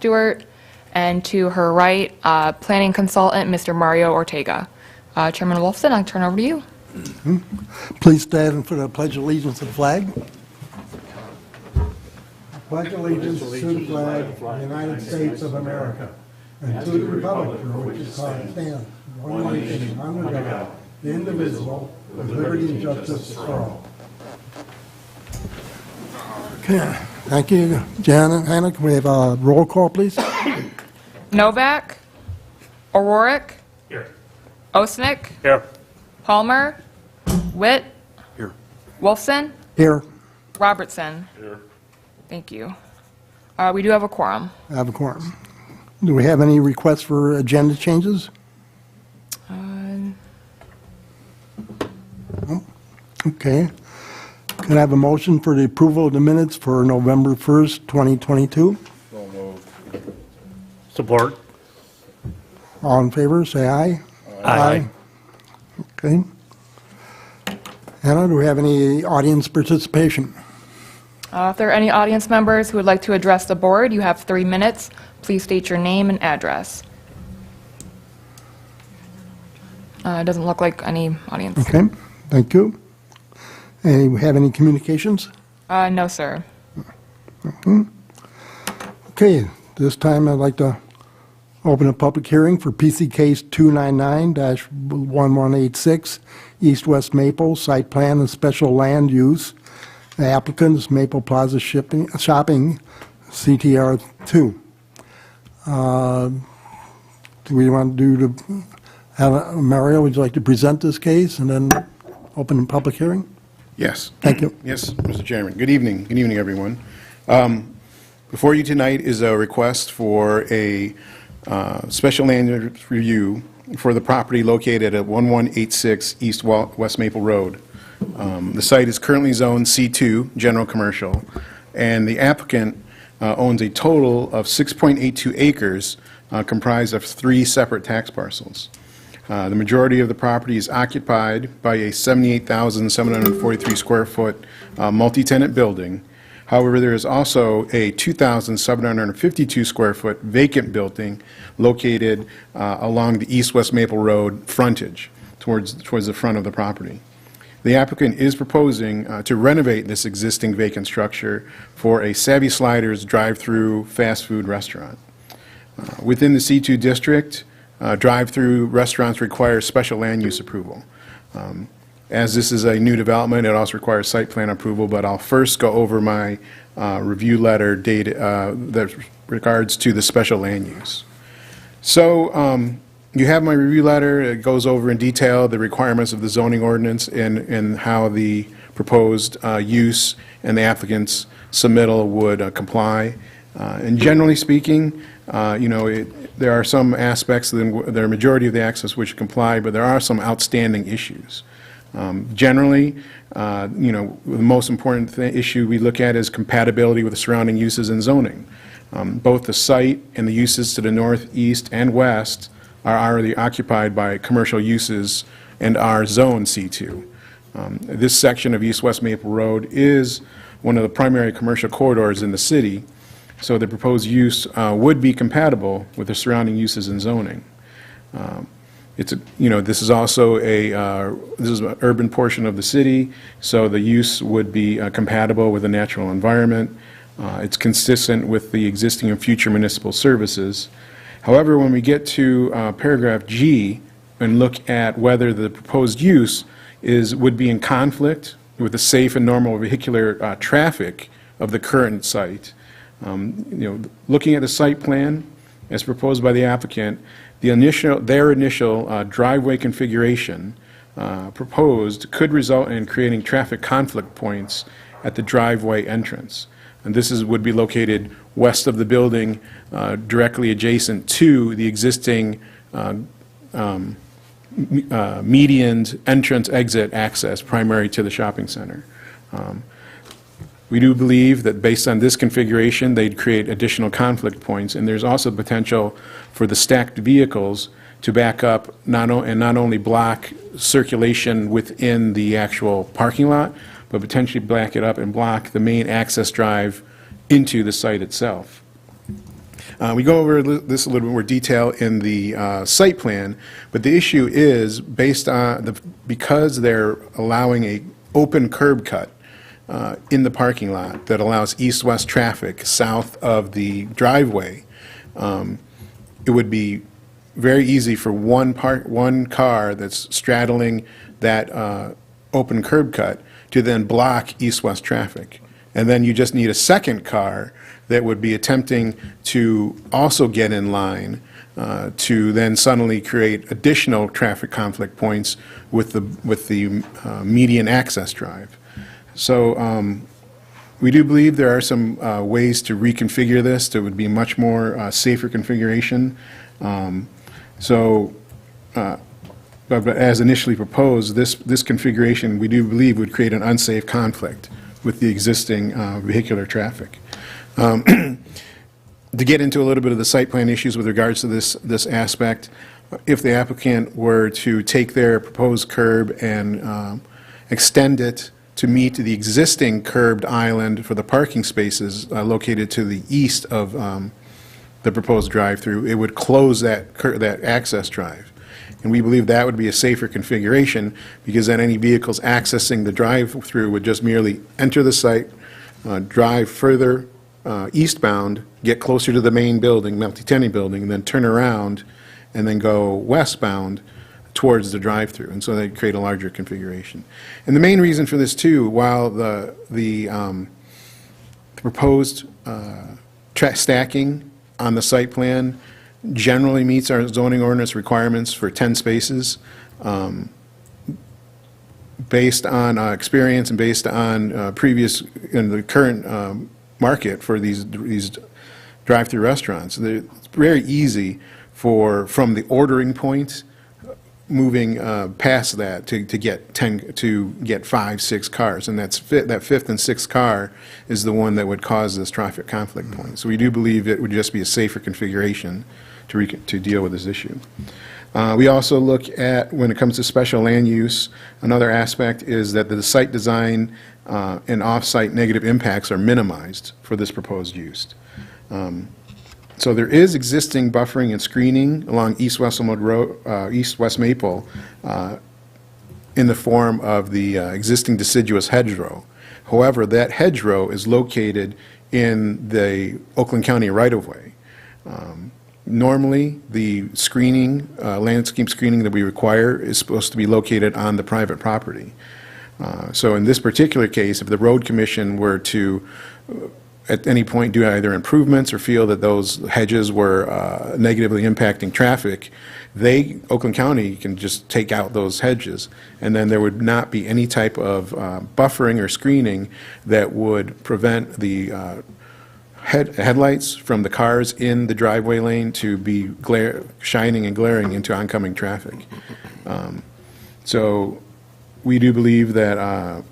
Stewart, and to her right, planning consultant, Mr. Mario Ortega. Chairman Wolfson, I'll turn over to you. Please stand for the Pledge of Allegiance to the flag. Pledge allegiance to the flag of the United States of America and to the republic for which it stands, one nation, under God, indivisible, with liberty and justice for all. Okay, thank you, Janet. Hannah, can we have a roll call, please? Novak, O'Rourke, Here. Osnick, Here. Palmer, Witt, Here. Wolfson, Here, Robertson. Here. Thank you. We do have a quorum. I have a quorum. Do we have any requests for agenda changes? Okay. Can I have a motion for the approval of the minutes for November 1st, 2022? So moved. Support. All in favor, say aye. Aye. Okay. Hannah, do we have any audience participation? If there are any audience members who would like to address the board, you have 3 minutes. Please state your name and address. It doesn't look like any audience. Okay, thank you. And we have any communications? No, sir. Okay, this time I'd like to open a public hearing for PC case 299-1186, East West Maple, site plan and special land use. The applicant is Maple Plaza Shopping, CTR 2. Do we want to do Mario, would you like to present this case and then open a public hearing? Yes. Thank you. Yes, Mr. Chairman. Good evening. Good evening, everyone. Before you tonight is a request for a special land use review for the property located at 1186 East West Maple Road. The site is currently zoned C2, general commercial, and the applicant owns a total of 6.82 acres comprised of 3 separate tax parcels. The majority of the property is occupied by a 78,743 square foot multi-tenant building. However, there is also a 2,752 square foot vacant building located along the East-West Maple Road frontage towards the front of the property. The applicant is proposing to renovate this existing vacant structure for a Savvy Sliders drive-through fast food restaurant. Within the C2 district, drive-through restaurants require special land use approval. As this is a new development, it also requires site plan approval, but I'll first go over my review letter dated that regards to the special land use. So you have my review letter. It goes over in detail the requirements of the zoning ordinance and how the proposed use and the applicant's submittal would comply. And generally speaking, there are some aspects, the majority of the access which comply, but there are some outstanding issues. Generally, the most important issue we look at is compatibility with the surrounding uses and zoning. Both the site and the uses to the north, east, and west are already occupied by commercial uses and are zone C2. This section of East-West Maple Road is one of the primary commercial corridors in the city, so the proposed use would be compatible with the surrounding uses and zoning. This is also this is an urban portion of the city, so the use would be compatible with the natural environment. It's consistent with the existing and future municipal services. However, when we get to paragraph G and look at whether the proposed use would be in conflict with the safe and normal vehicular traffic of the current site, looking at the site plan as proposed by the applicant, their initial driveway configuration proposed could result in creating traffic conflict points at the driveway entrance. And this would be located west of the building, directly adjacent to the existing medianed entrance-exit access primary to the shopping center. We do believe that based on this configuration, they'd create additional conflict points, and there's also potential for the stacked vehicles to back up not only block circulation within the actual parking lot, but potentially back it up and block the main access drive into the site itself. We go over this a little bit more detail in the site plan, but the issue is based on because they're allowing a open curb cut in the parking lot that allows east-west traffic south of the driveway. It would be very easy for one car that's straddling that open curb cut to then block east-west traffic. And then you just need a second car that would be attempting to also get in line to then suddenly create additional traffic conflict points with the median access drive. So we do believe there are some ways to reconfigure this that would be much more safer configuration. But as initially proposed, this configuration, we do believe, would create an unsafe conflict with the existing vehicular traffic. To get into a little bit of the site plan issues with regards to this aspect, if the applicant were to take their proposed curb and extend it to meet the existing curbed island for the parking spaces located to the east of the proposed drive-through, it would close that access drive. And we believe that would be a safer configuration because then any vehicles accessing the drive-through would just merely enter the site, drive further eastbound, get closer to the main building, multi-tenant building, and then turn around and then go westbound towards the drive-through. And so they create a larger configuration. And the main reason for this too, while the proposed stacking on the site plan generally meets our zoning ordinance requirements for 10 spaces, based on experience and based on previous, in the current market for these drive-through restaurants, it's very easy from the ordering point, moving past that to get 5, 6 cars, and that fifth and sixth car is the one that would cause this traffic conflict point. So we do believe it would just be a safer configuration to deal with this issue. We also look at, when it comes to special land use, another aspect is that the site design and off-site negative impacts are minimized for this proposed use. So there is existing buffering and screening along East West Maple in the form of the existing deciduous hedgerow. However, that hedgerow is located in the Oakland County right-of-way. Normally, the screening, landscape screening that we require is supposed to be located on the private property. So in this particular case, if the road commission were to at any point do either improvements or feel that those hedges were negatively impacting traffic, Oakland County can just take out those hedges, and then there would not be any type of buffering or screening that would prevent the headlights from the cars in the driveway lane to be shining and glaring into oncoming traffic. So we do believe that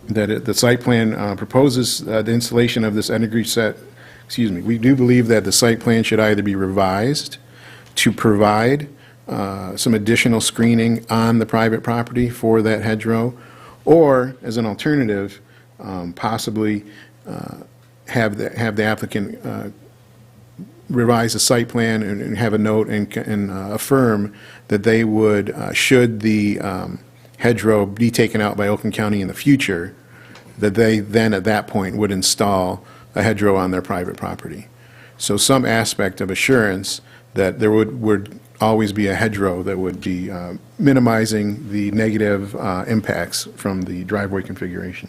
the site plan proposes the installation of this energy set. We do believe that the site plan should either be revised to provide some additional screening on the private property for that hedgerow, or as an alternative, possibly have the applicant revise the site plan and have a note and affirm that they would, should the hedgerow be taken out by Oakland County in the future, that they then at that point would install a hedgerow on their private property. So some aspect of assurance that there would always be a hedgerow that would be minimizing the negative impacts from the driveway configuration.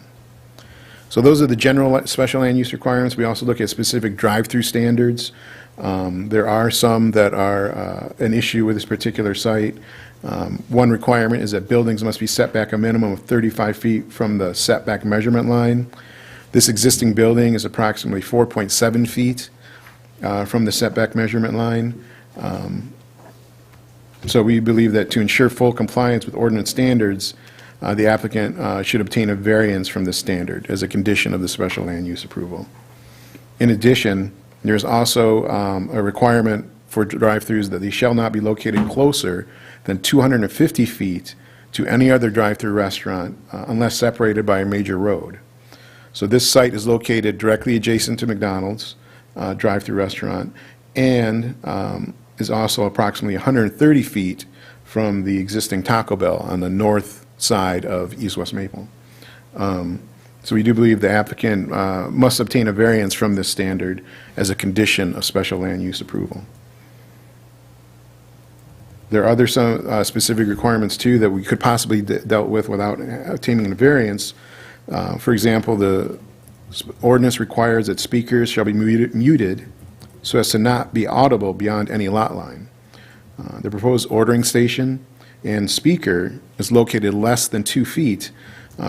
So those are the general special land use requirements. We also look at specific drive-through standards. There are some that are an issue with this particular site. One requirement is that buildings must be set back a minimum of 35 feet from the setback measurement line. This existing building is approximately 4.7 feet from the setback measurement line. So we believe that to ensure full compliance with ordinance standards, the applicant should obtain a variance from this standard as a condition of the special land use approval. In addition, there's also a requirement for drive-throughs that they shall not be located closer than 250 feet to any other drive-through restaurant unless separated by a major road. So this site is located directly adjacent to McDonald's. drive-through restaurant, and is also approximately 130 feet from the existing Taco Bell on the north side of East West Maple. So we do believe the applicant must obtain a variance from this standard as a condition of special land use approval. There are other some specific requirements, too, that we could possibly dealt with without obtaining a variance. For example, the ordinance requires that speakers shall be muted so as to not be audible beyond any lot line. The proposed ordering station and speaker is located less than 2 feet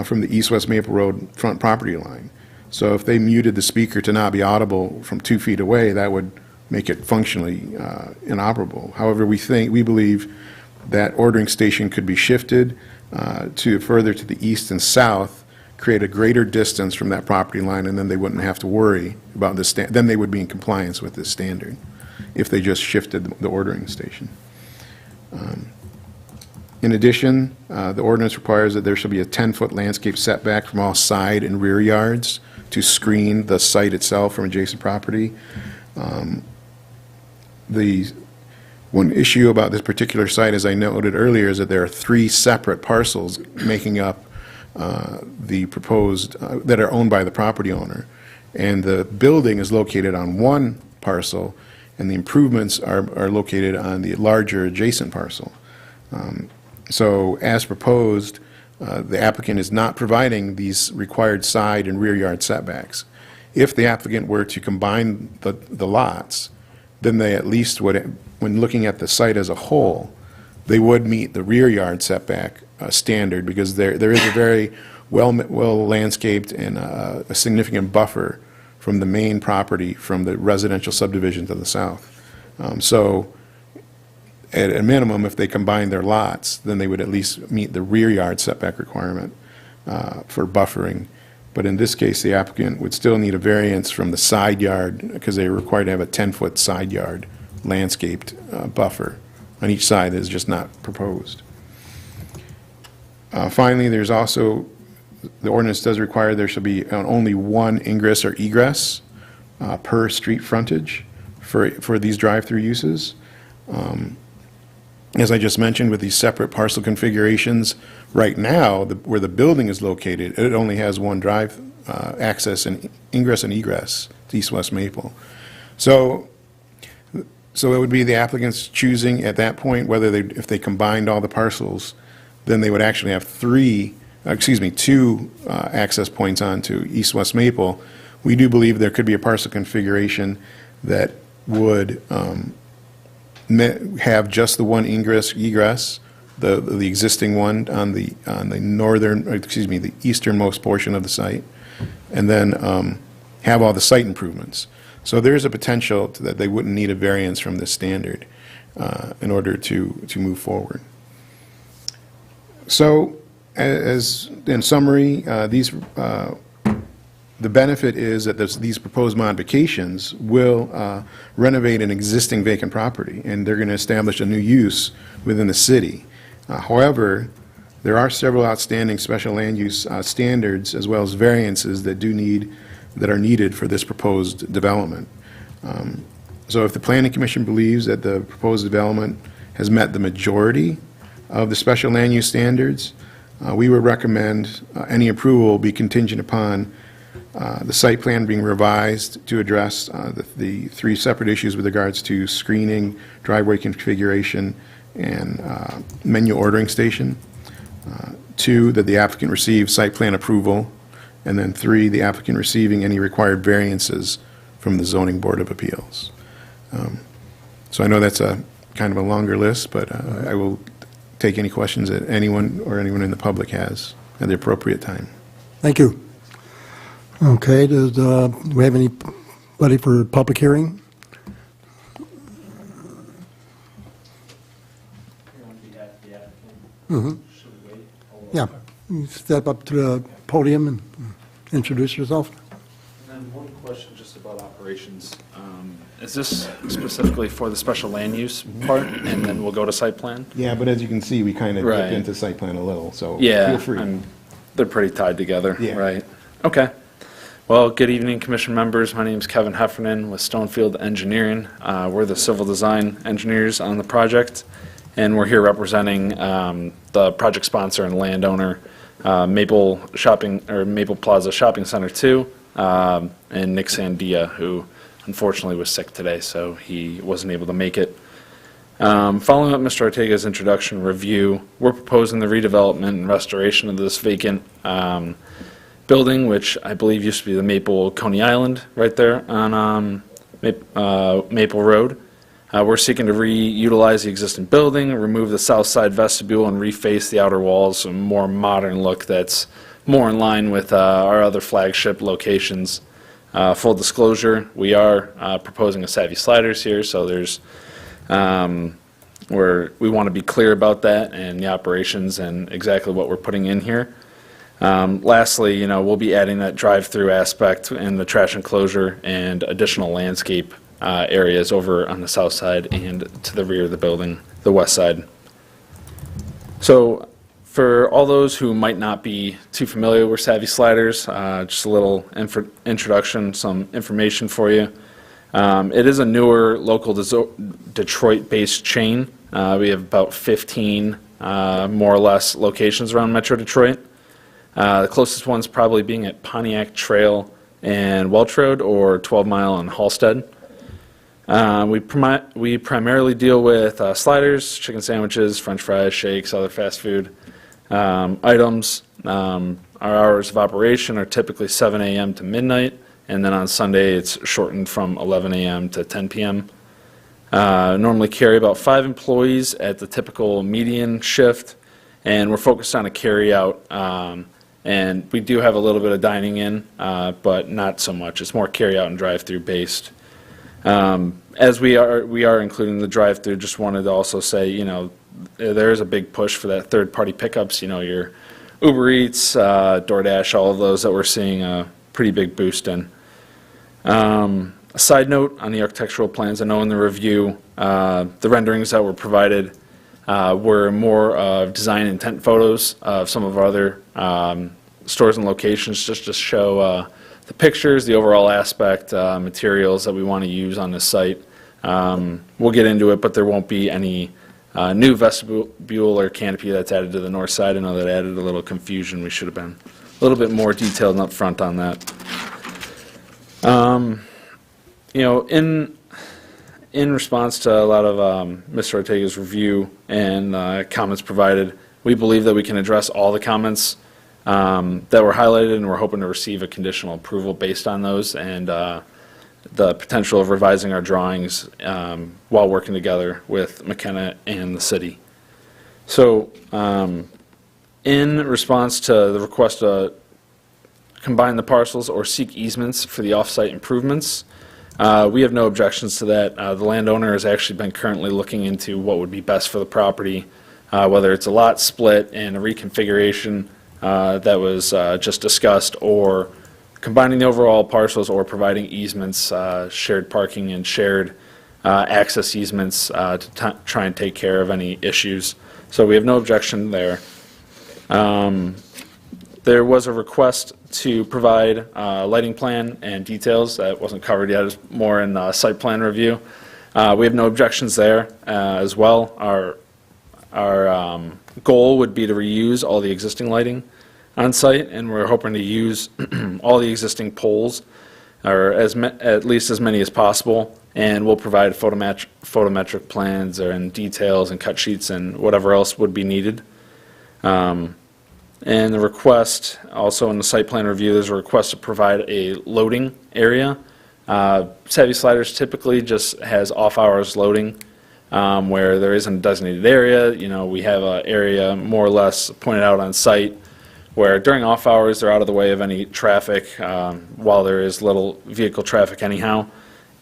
from the East-West Maple Road front property line. So if they muted the speaker to not be audible from 2 feet away, that would make it functionally inoperable. However, we believe that ordering station could be shifted to further to the east and south, create a greater distance from that property line, and then they wouldn't have to worry about this. Then they would be in compliance with this standard if they just shifted the ordering station. In addition, the ordinance requires that there shall be a 10-foot landscape setback from all side and rear yards to screen the site itself from adjacent property. The one issue about this particular site, as I noted earlier, is that there are 3 separate parcels making up the proposed, that are owned by the property owner. And the building is located on one parcel, and the improvements are located on the larger adjacent parcel. So as proposed, the applicant is not providing these required side and rear yard setbacks. If the applicant were to combine the lots, then they at least would, when looking at the site as a whole, they would meet the rear yard setback standard, because there is a very well landscaped and a significant buffer from the main property from the residential subdivision to the south. So at a minimum, if they combine their lots, then they would at least meet the rear yard setback requirement for buffering. But in this case, the applicant would still need a variance from the side yard, because they are required to have a 10-foot side yard landscaped buffer on each side that is just not proposed. Finally, there's also, the ordinance does require there should be only one ingress or egress per street frontage for these drive-through uses. As I just mentioned, with these separate parcel configurations, right now, where the building is located, it only has one drive access and ingress and egress to East West Maple. So it would be the applicant's choosing at that point whether if they combined all the parcels, then they would actually have two access points onto East West Maple. We do believe there could be a parcel configuration that would have just the one egress, the existing one on the the easternmost portion of the site, and then have all the site improvements. So there is a potential that they wouldn't need a variance from this standard in order to move forward. So, as in summary, the benefit is that these proposed modifications will renovate an existing vacant property, and they're going to establish a new use within the city. However, there are several outstanding special land use standards as well as variances that are needed for this proposed development. So if the Planning Commission believes that the proposed development has met the majority of the special land use standards, we would recommend any approval be contingent upon the site plan being revised to address the 3 separate issues with regards to screening, driveway configuration, and menu ordering station. 2, that the applicant receive site plan approval. And then 3, the applicant receiving any required variances from the Zoning Board of Appeals. So I know that's a kind of a longer list, but I will take any questions that anyone in the public has at the appropriate time. Thank you. Okay, do we have anybody for public hearing? Yeah, you step up to the podium and introduce yourself. And then one question just about operations. Is this specifically for the special land use part, and then we'll go to site plan? Yeah, but as you can see, we kind of Right. dipped into site plan a little, so Yeah, feel free. and they're pretty tied together, Yeah. right? Okay. Well, good evening, Commission members. My name is Kevin Heffernan with Stonefield Engineering. We're the civil design engineers on the project, and we're here representing the project sponsor and landowner, Maple Plaza Shopping Center 2, and Nick Sandia, who unfortunately was sick today, so he wasn't able to make it. Following up Mr. Ortega's introduction review, we're proposing the redevelopment and restoration of this vacant building, which I believe used to be the Maple Coney Island right there on Maple Road. We're seeking to reutilize the existing building, remove the south side vestibule, and reface the outer walls, a more modern look that's more in line with our other flagship locations. Full disclosure, we are proposing a Savvy Sliders here, so there's we want to be clear about that and the operations and exactly what we're putting in here. Lastly, we'll be adding that drive-through aspect and the trash enclosure and additional landscape areas over on the south side and to the rear of the building, the west side. So for all those who might not be too familiar with Savvy Sliders, just a little introduction, some information for you. It is a newer local Detroit-based chain. We have about 15 more or less locations around Metro Detroit. The closest ones probably being at Pontiac Trail and Welch Road, or 12 Mile and Halsted. We primarily deal with sliders, chicken sandwiches, french fries, shakes, other fast food items. Our hours of operation are typically 7 a.m. to midnight, and then on Sunday it's shortened from 11 a.m. to 10 p.m. Normally carry about 5 employees at the typical median shift, and we're focused on a carry-out. And we do have a little bit of dining in, but not so much. It's more carry-out and drive-through based. As we are including the drive-through, just wanted to also say, there is a big push for that third-party pickups. Your Uber Eats, DoorDash, all of those that we're seeing a pretty big boost in. A side note on the architectural plans, I know in the review, the renderings that were provided were more design intent photos of some of our other stores and locations, just to show the pictures, the overall aspect, materials that we want to use on this site. We'll get into it, but there won't be any new vestibule or canopy that's added to the north side. I know that added a little confusion. We should have been a little bit more detailed and up front on that. In response to a lot of Mr. Ortega's review and comments provided, we believe that we can address all the comments that were highlighted, and we're hoping to receive a conditional approval based on those and the potential of revising our drawings while working together with McKenna and the city. So in response to the request to combine the parcels or seek easements for the off-site improvements, we have no objections to that. The landowner has actually been currently looking into what would be best for the property, whether it's a lot split and a reconfiguration that was just discussed, or combining the overall parcels, or providing easements, shared parking and shared access easements to try and take care of any issues. So we have no objection there. There was a request to provide a lighting plan and details that wasn't covered yet. It's more in site plan review. We have no objections there as well. Our goal would be to reuse all the existing lighting on site, and we're hoping to use all the existing poles, or at least as many as possible, and we'll provide photometric plans and details and cut sheets and whatever else would be needed. And the request, also in the site plan review, there's a request to provide a loading area. Savvy Sliders typically just has off-hours loading where there isn't a designated area. We have an area more or less pointed out on site where during off hours they're out of the way of any traffic while there is little vehicle traffic anyhow.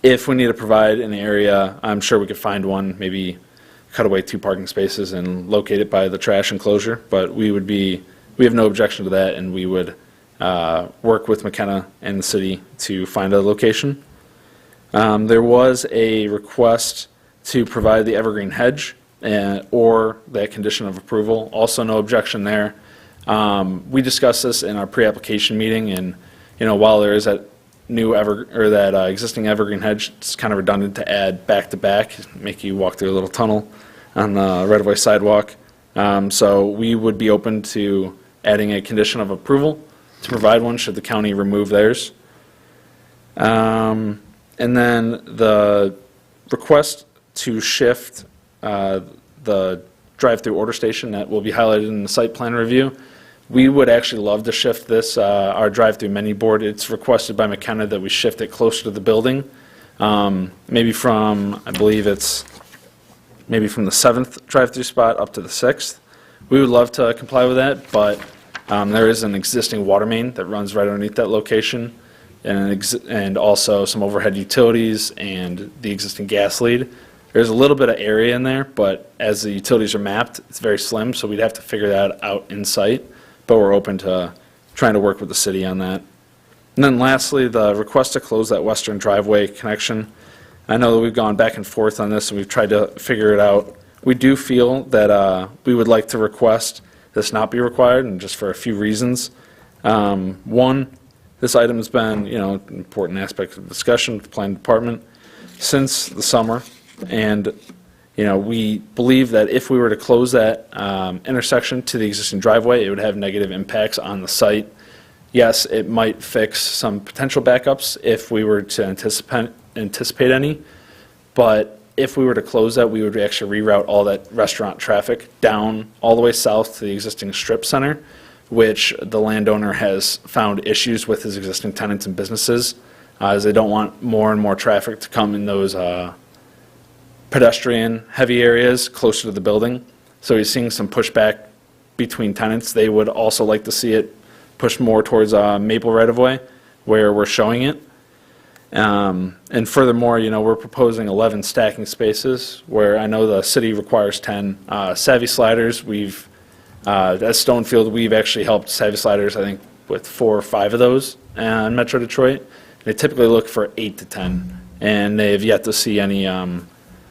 If we need to provide an area, I'm sure we could find one, maybe cut away 2 parking spaces and locate it by the trash enclosure, but we have no objection to that, and we would work with McKenna and the city to find a location. There was a request to provide the evergreen hedge or that condition of approval. Also no objection there. We discussed this in our pre-application meeting, and while there is that existing evergreen hedge, it's kind of redundant to add back to back, make you walk through a little tunnel on the right-of-way sidewalk. So we would be open to adding a condition of approval to provide one should the county remove theirs. And then the request to shift the drive-through order station that will be highlighted in the site plan review. We would actually love to shift this, our drive-through menu board. It's requested by McKenna that we shift it closer to the building, maybe from, I believe it's maybe from the 7th drive-through spot up to the 6th. We would love to comply with that, but there is an existing water main that runs right underneath that location, and also some overhead utilities and the existing gas lead. There's a little bit of area in there, but as the utilities are mapped, it's very slim, so we'd have to figure that out in site, but we're open to trying to work with the city on that. And then lastly, the request to close that western driveway connection. I know that we've gone back and forth on this, and we've tried to figure it out. We do feel that we would like to request this not be required, and just for a few reasons. One, this item has been, an important aspect of discussion with the planning department since the summer, and we believe that if we were to close that intersection to the existing driveway, it would have negative impacts on the site. Yes, it might fix some potential backups if we were to anticipate any, but if we were to close that, we would actually reroute all that restaurant traffic down all the way south to the existing strip center, which the landowner has found issues with his existing tenants and businesses, as they don't want more and more traffic to come in those pedestrian-heavy areas closer to the building. So he's seeing some pushback between tenants. They would also like to see it pushed more towards Maple right-of-way, where we're showing it. And furthermore, we're proposing 11 stacking spaces, where I know the city requires 10. Savvy Sliders, at Stonefield, we've actually helped Savvy Sliders, I think, with 4 or 5 of those in Metro Detroit. They typically look for 8 to 10, and they have yet to see any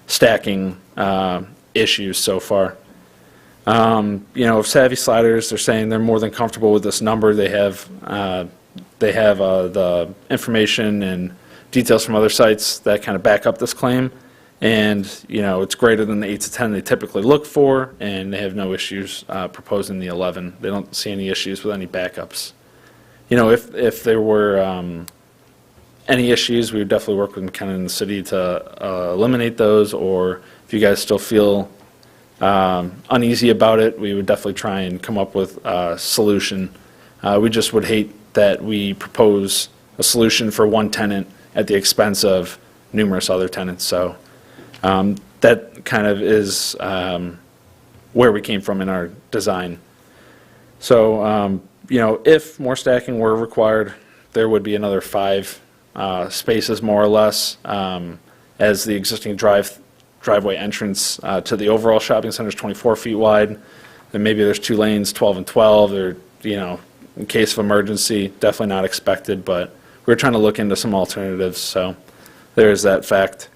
stacking issues so far. If Savvy Sliders, they're saying they're more than comfortable with this number. They have the information and details from other sites that kind of back up this claim, and it's greater than the 8 to 10 they typically look for, and they have no issues proposing the 11. They don't see any issues with any backups. If there were any issues, we would definitely work with McKenna and the city to eliminate those, or if you guys still feel uneasy about it, we would definitely try and come up with a solution. We just would hate that we propose a solution for one tenant at the expense of numerous other tenants. So that kind of is where we came from in our design. So, if more stacking were required, there would be another 5 spaces more or less, as the existing driveway entrance to the overall shopping center is 24 feet wide. Then maybe there's 2 lanes, 12 and 12, or, in case of emergency, definitely not expected, but we're trying to look into some alternatives, so there's that fact.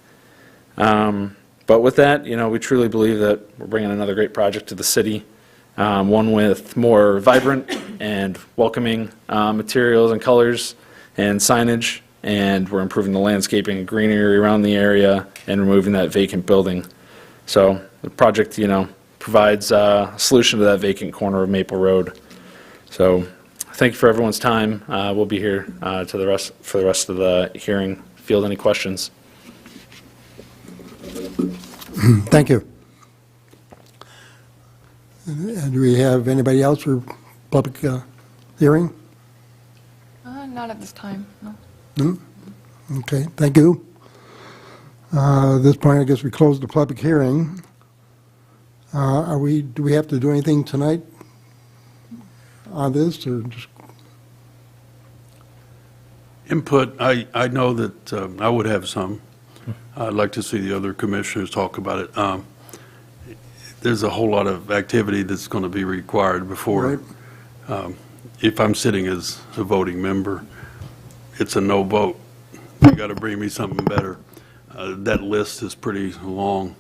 But with that, we truly believe that we're bringing another great project to the city, one with more vibrant and welcoming materials and colors and signage, and we're improving the landscaping and greenery around the area and removing that vacant building. So the project, provides a solution to that vacant corner of Maple Road. So thank you for everyone's time. We'll be here for the rest of the hearing. Field any questions? Thank you. And do we have anybody else for public hearing? Not at this time, no. No? Okay, thank you. At this point, I guess we close the public hearing. Do we have to do anything tonight on this, or just? Input, I know that I would have some. I'd like to see the other commissioners talk about it. There's a whole lot of activity that's going to be required before, if I'm sitting as a voting member, it's a no vote. You got to bring me something better. That list is pretty long.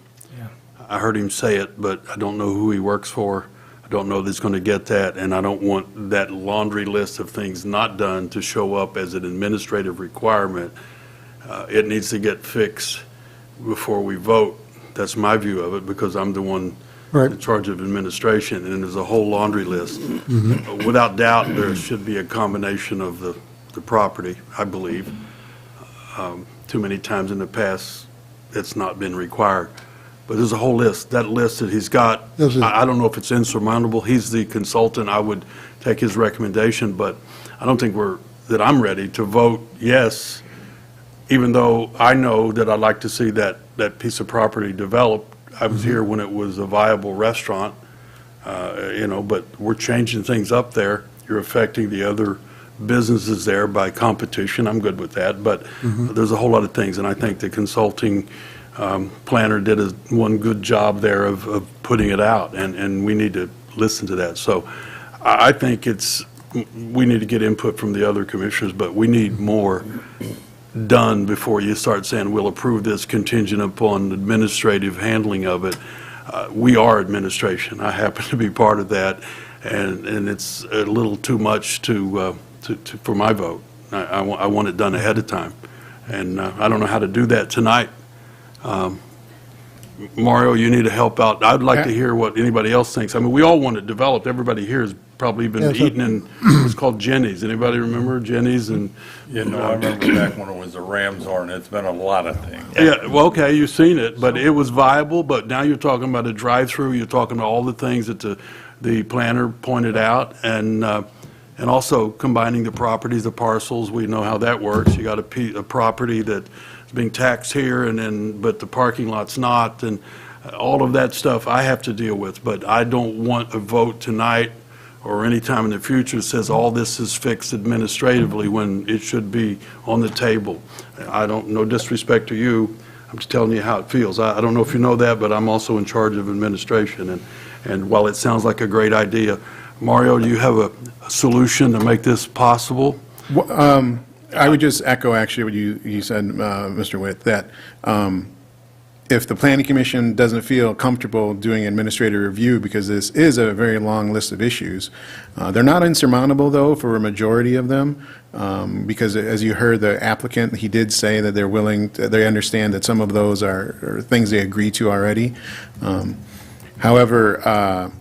I heard him say it, but I don't know who he works for. I don't know that he's going to get that, and I don't want that laundry list of things not done to show up as an administrative requirement. It needs to get fixed before we vote. That's my view of it, because I'm the one Right. in charge of administration, and there's a whole laundry list. Without doubt, there should be a combination of the property, I believe. Too many times in the past, it's not been required. But there's a whole list. That list that he's got, This is- I don't know if it's insurmountable. He's the consultant. I would take his recommendation, but I don't think that I'm ready to vote yes, even though I know that I'd like to see that piece of property developed. I was here when it was a viable restaurant, but we're changing things up there. You're affecting the other businesses there by competition. I'm good with that, but there's a whole lot of things, and I think the consulting planner did one good job there of putting it out, and we need to listen to that. So I think we need to get input from the other commissioners, but we need more done before you start saying, we'll approve this contingent upon administrative handling of it. We are administration. I happen to be part of that, and it's a little too much for my vote. I want it done ahead of time, and I don't know how to do that tonight. Mario, you need to help out. I'd like to hear what anybody else thinks. I mean, we all want it developed. Everybody here has probably been Yeah, so- eating in what's called Jenny's. Anybody remember Jenny's? And I remember back when it was the Rams Horn, it's been a lot of things. yeah, well, okay, you've seen it, but it was viable. But now you're talking about a drive-through. You're talking about all the things that the planner pointed out, and also combining the properties, the parcels. We know how that works. You got a property that's being taxed here, but the parking lot's not, and all of that stuff I have to deal with. But I don't want a vote tonight or any time in the future that says all this is fixed administratively when it should be on the table. No disrespect to you, I'm just telling you how it feels. I don't know if you know that, but I'm also in charge of administration, and while it sounds like a great idea, Mario, do you have a solution to make this possible? I would just echo actually what you said, Mr. Witt, that if the planning commission doesn't feel comfortable doing administrative review, because this is a very long list of issues, they're not insurmountable, though, for a majority of them, because as you heard, the applicant, he did say that they understand that some of those are things they agree to already. However,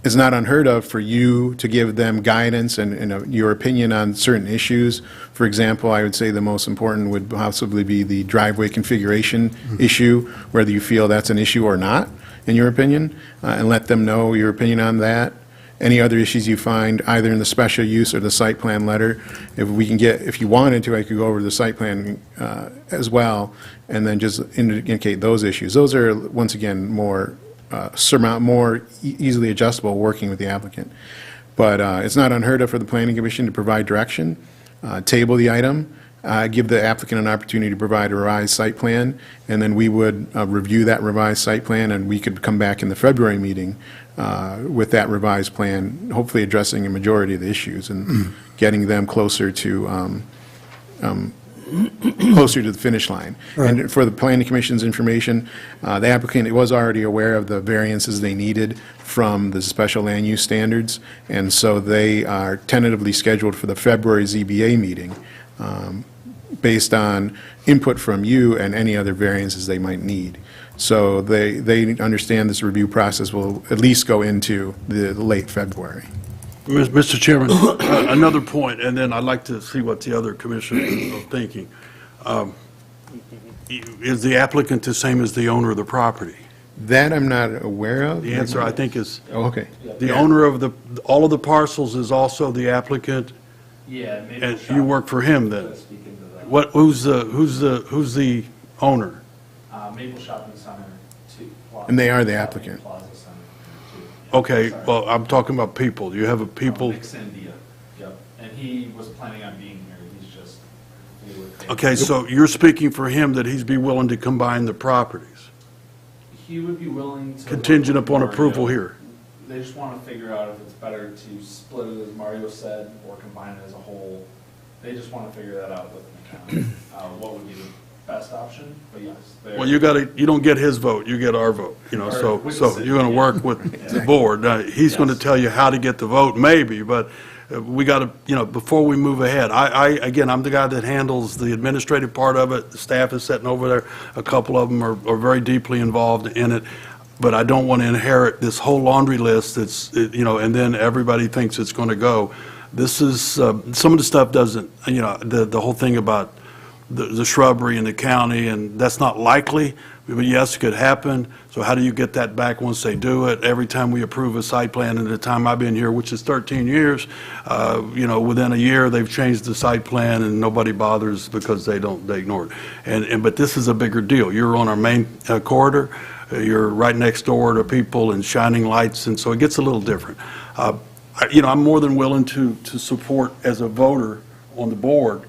it's not unheard of for you to give them guidance and your opinion on certain issues. For example, I would say the most important would possibly be the driveway configuration issue, whether you feel that's an issue or not, in your opinion, and let them know your opinion on that. Any other issues you find, either in the special use or the site plan letter, if you wanted to, I could go over the site plan as well, and then just indicate those issues. Those are, once again, more easily adjustable working with the applicant. But it's not unheard of for the planning commission to provide direction, table the item, give the applicant an opportunity to provide a revised site plan, and then we would review that revised site plan, and we could come back in the February meeting with that revised plan, hopefully addressing a majority of the issues and getting them closer to the finish line. And for the planning commission's information, the applicant was already aware of the variances they needed from the special land use standards, and so they are tentatively scheduled for the February ZBA meeting based on input from you and any other variances they might need. So they understand this review process will at least go into the late February. Mr. Chairman, another point, and then I'd like to see what the other commissioners are thinking. Is the applicant the same as the owner of the property? That I'm not aware of. The answer, I think, is Oh, okay. the owner of all of the parcels is also the applicant, Yeah, maybe. and you work for him then? Speaking to that. Who's the owner? Maple Shopping Center, too. And they are the applicant. Plaza Center, too. Okay, Sorry. well, I'm talking about people. You have a people, Nick Sandia, yep. And he was planning on being here, he's just. okay, so you're speaking for him that he'd be willing to combine the properties, He would be willing to. contingent work with upon Mario. approval here? They just want to figure out if it's better to split it, as Mario said, or combine it as a whole. They just want to figure that out with an accountant, what would be best option, but yes. they're- Well, you don't get his vote, you get our vote, so you're going to work with the board. Now, he's going to tell you how to get the vote, maybe, but we got to, before we move ahead, again, I'm the guy that handles the administrative part of it. The staff is sitting over there. A couple of them are very deeply involved in it. But I don't want to inherit this whole laundry list that's, and then everybody thinks it's going to go. This is, some of the stuff doesn't, the whole thing about the shrubbery in the county, and that's not likely, but yes, it could happen. So how do you get that back once they do it? Every time we approve a site plan in the time I've been here, which is 13 years, within a year, they've changed the site plan and nobody bothers because they ignore it. But this is a bigger deal. You're on our main corridor. You're right next door to people and shining lights, and so it gets a little different. I'm more than willing to support as a voter on the board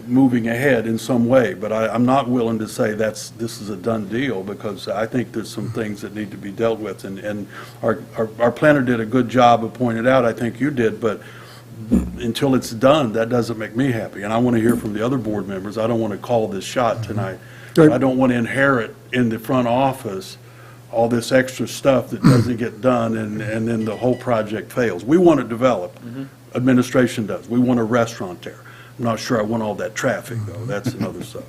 moving ahead in some way, but I'm not willing to say this is a done deal, because I think there's some things that need to be dealt with, and our planner did a good job of pointing it out. I think you did, but until it's done, that doesn't make me happy, and I want to hear from the other board members. I don't want to call this shot tonight. I don't want to inherit in the front office all this extra stuff that doesn't get done, and then the whole project fails. We want to develop. Administration does. We want a restaurant there. I'm not sure I want all that traffic, though. That's another stuff,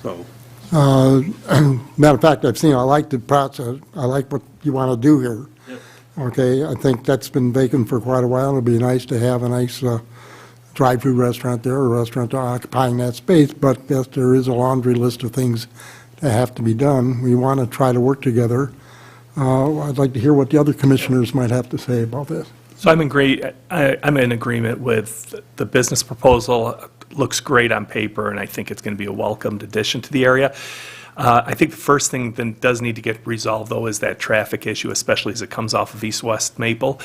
So, Matter of fact, I like the process. I like what you want to do here. Okay, I think that's been vacant for quite a while. It'd be nice to have a nice drive-through restaurant there, a restaurant occupying that space, but yes, there is a laundry list of things that have to be done. We want to try to work together. I'd like to hear what the other commissioners might have to say about this. So I'm in agreement with the business proposal. Looks great on paper, and I think it's going to be a welcomed addition to the area. I think the first thing that does need to get resolved, though, is that traffic issue, especially as it comes off of East-West Maple.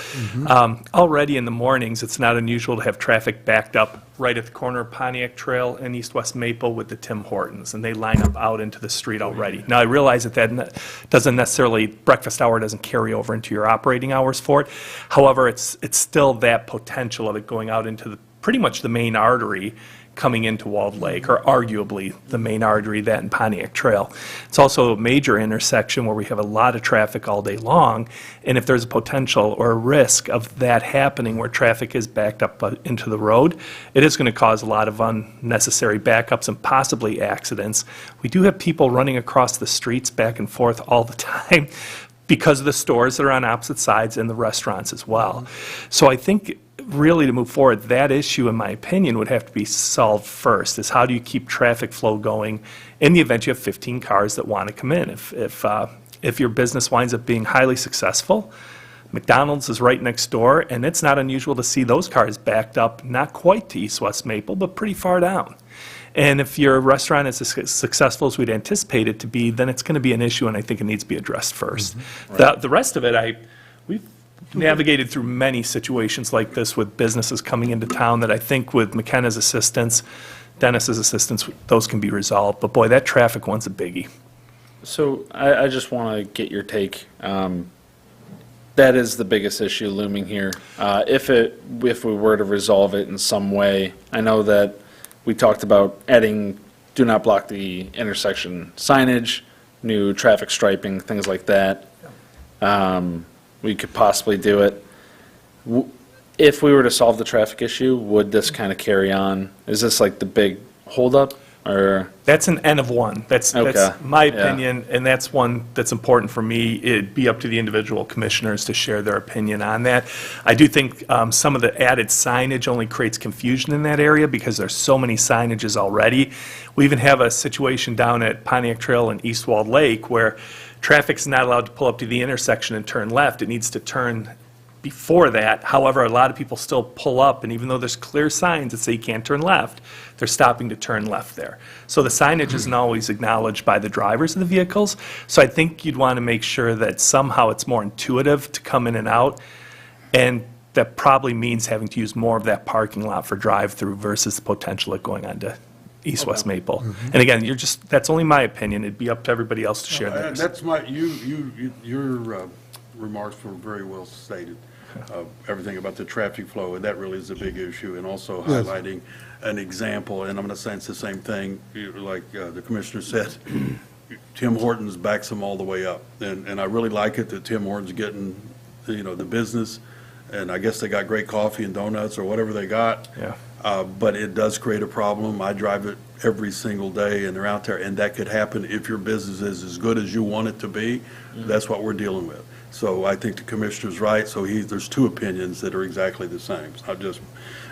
Already in the mornings, it's not unusual to have traffic backed up right at the corner of Pontiac Trail and East-West Maple with the Tim Hortons, and they line up out into the street already. Now, I realize that doesn't necessarily, breakfast hour doesn't carry over into your operating hours for it. However, it's still that potential of it going out into pretty much the main artery coming into Walled Lake, or arguably the main artery, that and Pontiac Trail. It's also a major intersection where we have a lot of traffic all day long, and if there's a potential or a risk of that happening where traffic is backed up into the road, it is going to cause a lot of unnecessary backups and possibly accidents. We do have people running across the streets back and forth all the time because of the stores that are on opposite sides and the restaurants as well. So I think really to move forward, that issue, in my opinion, would have to be solved first, is how do you keep traffic flow going in the event you have 15 cars that want to come in. If your business winds up being highly successful, McDonald's is right next door, and it's not unusual to see those cars backed up, not quite to East-West Maple, but pretty far down. And if your restaurant is as successful as we'd anticipate it to be, then it's going to be an issue, and I think it needs to be addressed first. The rest of it, we've navigated through many situations like this with businesses coming into town that I think with McKenna's assistance, Dennis's assistance, those can be resolved. But boy, that traffic one's a biggie. So I just want to get your take. That is the biggest issue looming here. If we were to resolve it in some way, I know that we talked about adding do not block the intersection signage, new traffic striping, things like that. We could possibly do it. If we were to solve the traffic issue, would this kind of carry on? Is this like the big holdup, or? That's an N of one. That's my opinion, and that's one that's important for me. It'd be up to the individual commissioners to share their opinion on that. I do think some of the added signage only creates confusion in that area because there's so many signages already. We even have a situation down at Pontiac Trail and East Walled Lake where traffic's not allowed to pull up to the intersection and turn left. It needs to turn before that. However, a lot of people still pull up, and even though there's clear signs that say you can't turn left, they're stopping to turn left there. So the signage isn't always acknowledged by the drivers of the vehicles. So I think you'd want to make sure that somehow it's more intuitive to come in and out, and that probably means having to use more of that parking lot for drive-through versus the potential of going on to East-West Maple. And again, that's only my opinion. It'd be up to everybody else to share theirs. That's your remarks were very well stated. everything about the traffic flow, and that really is a big issue, and also Yes. highlighting an example, and I'm going to say it's the same thing, like the commissioner said, Tim Hortons backs them all the way up, and I really like it that Tim Hortons getting, the business, and I guess they got great coffee and donuts or whatever they got. Yeah. But it does create a problem. I drive it every single day, and they're out there, and that could happen if your business is as good as you want it to be. That's what we're dealing with. So I think the commissioner's right, so there's two opinions that are exactly the same. It's not just,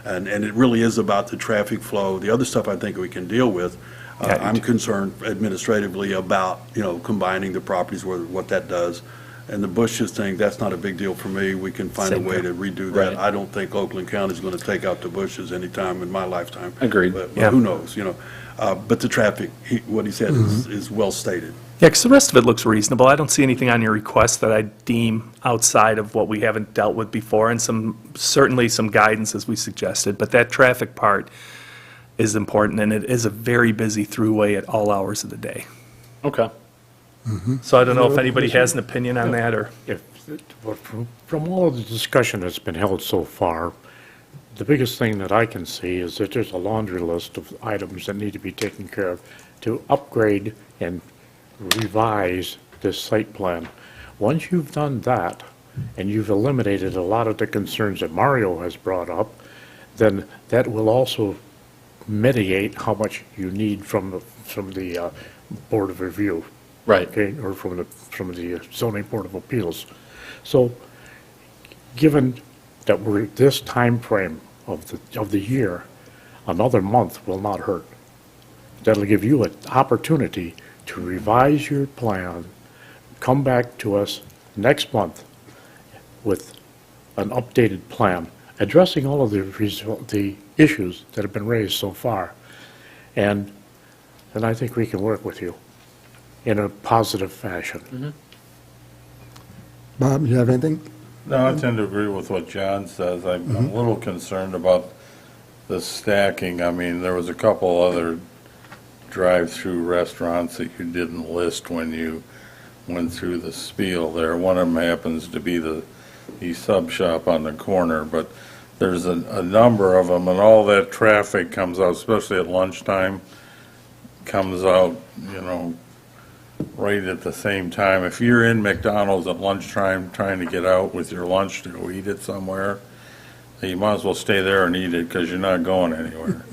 and it really is about the traffic flow. The other stuff I think we can deal with. Yeah, I do I'm too. concerned administratively about, combining the properties, what that does. And the bushes thing, that's not a big deal for me. We can find a Same way here. to redo that. Right. I don't think Oakland County's going to take out the bushes anytime in my lifetime. Agreed. But Yeah. who knows, But the traffic, what he said is well stated. Yeah, because the rest of it looks reasonable. I don't see anything on your request that I deem outside of what we haven't dealt with before, and certainly some guidance as we suggested. But that traffic part is important, and it is a very busy throughway at all hours of the day. Okay. So I don't know if anybody has an opinion on that, or, But from all of the discussion that's been held so far, the biggest thing that I can see is that there's a laundry list of items that need to be taken care of to upgrade and revise this site plan. Once you've done that, and you've eliminated a lot of the concerns that Mario has brought up, then that will also mitigate how much you need from the Board of Review. Right. Okay, or from the zoning board of appeals. So, given that we're at this time frame of the year, another month will not hurt. That'll give you an opportunity to revise your plan, come back to us next month with an updated plan, addressing all of the issues that have been raised so far. And I think we can work with you in a positive fashion. Bob, you have anything? No, I tend to agree with what John says. I'm a little concerned about the stacking. I mean, there was a couple other drive-through restaurants that you didn't list when you went through the spiel there. One of them happens to be the sub shop on the corner, but there's a number of them, and all that traffic comes out, especially at lunchtime, comes out, right at the same time. If you're in McDonald's at lunchtime trying to get out with your lunch to go eat it somewhere, you might as well stay there and eat it because you're not going anywhere.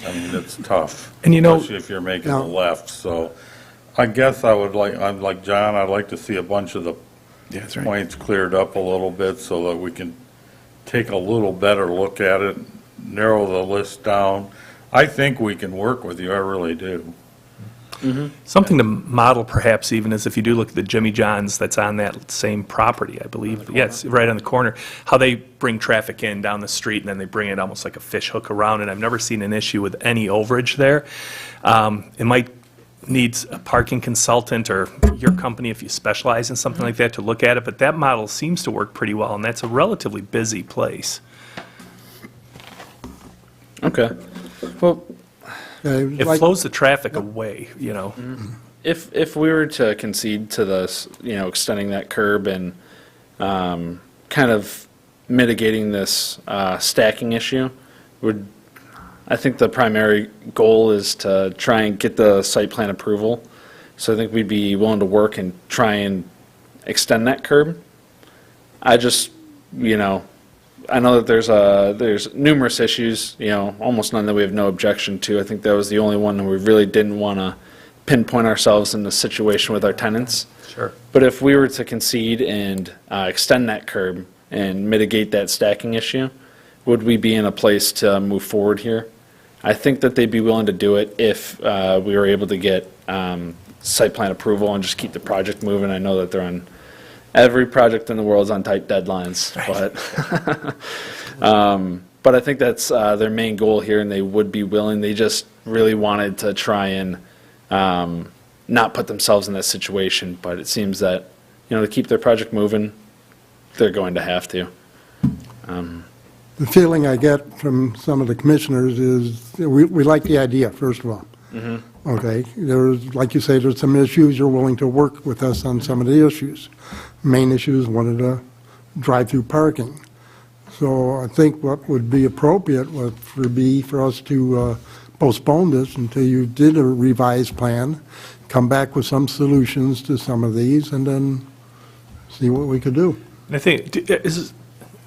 I mean, it's tough. And especially if you're making the Now- left. So I guess I'm like John, I'd like to see a bunch of the That's right. points cleared up a little bit so that we can take a little better look at it, narrow the list down. I think we can work with you, I really do. something to model perhaps even is if you do look at the Jimmy John's that's on that same property, I believe. Yes, right on the corner, how they bring traffic in down the street and then they bring it almost like a fish hook around, and I've never seen an issue with any overage there. It might needs a parking consultant or your company, if you specialize in something like that, to look at it, but that model seems to work pretty well, and that's a relatively busy place. Okay. Well, It flows the traffic away, if we were to concede to this, extending that curb and kind of mitigating this stacking issue, I think the primary goal is to try and get the site plan approval. So I think we'd be willing to work and try and extend that curb. I just, I know that there's numerous issues, almost none that we have no objection to. I think that was the only one that we really didn't want to pinpoint ourselves in the situation with our tenants. Sure. But if we were to concede and extend that curb and mitigate that stacking issue, would we be in a place to move forward here? I think that they'd be willing to do it if we were able to get site plan approval and just keep the project moving. I know that they're on, every project in the world is on tight deadlines, but I think that's their main goal here, and they would be willing. They just really wanted to try and not put themselves in that situation, but it seems that, to keep their project moving, they're going to have to. The feeling I get from some of the commissioners is, we like the idea, first of all. Okay, there's, like you say, there's some issues, you're willing to work with us on some of the issues. Main issues, one of the drive-through parking. So I think what would be appropriate would be for us to postpone this until you did a revised plan, come back with some solutions to some of these, and then see what we could do. And I think,